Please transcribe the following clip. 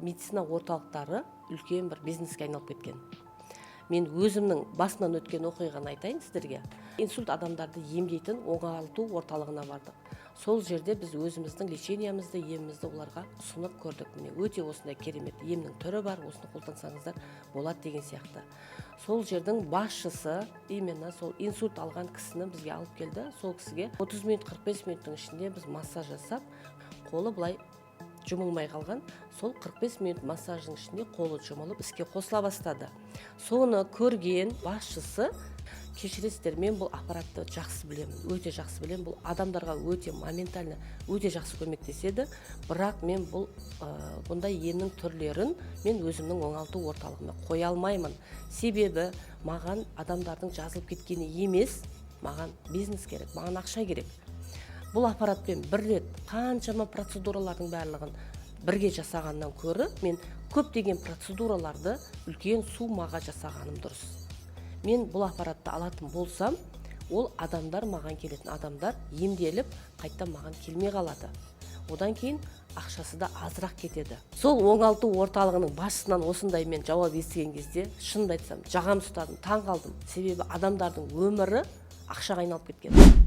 медицина орталықтары үлкен бір бизнеске айналып кеткен. Мен өзімнің басынан өткен оқиғаны айтайын сіздерге. Инсульт адамдарды емдейтін оңалту орталығына бардық. Сол жерде біз өзіміздің лечениямызды, емімізді оларға ұсынып көрдік. Міне өте осындай керемет емнің түрі бар, осыны қолдансаңыздар болады деген сияқты. Сол жердің басшысы именно сол инсульт алған кісіні бізге алып келді. Сол кісіге 30 минут, 45 минуттың ішінде біз массаж жасап, қолы былай жұмылмай қалған, сол 45 минут массаждың ішінде қолы жұмылып іске қосыла бастады. Соны көрген басшысы, кешіресіздер, мен бұл аппаратты жақсы білемін, өте жақсы білемін, бұл адамдарға өте моментально, өте жақсы көмектеседі, бірақ мен бұндай емнің түрлерін мен өзімнің оңалту орталығыма қоя алмаймын. Себебі маған адамдардың жазылып кеткені емес, маған бизнес керек, маған ақша керек. Бұл аппаратпен бір рет қаншама процедуралардың барлығын бірге жасағаннан көрі, мен көптеген процедураларды үлкен суммаға жасағаным дұрыс. Мен бұл аппаратты алатын болсам, ол адамдар, маған келетін адамдар емделіп, қайта маған келмей қалады. Одан кейін ақшасы да азырақ кетеді. Сол оңалту орталығының басшысынан осындай мен жауап естіген кезде, шынымды айтсам, жағам ұстадым, таң қалдым. Себебі адамдардың өмірі ақшаға айналып кеткен.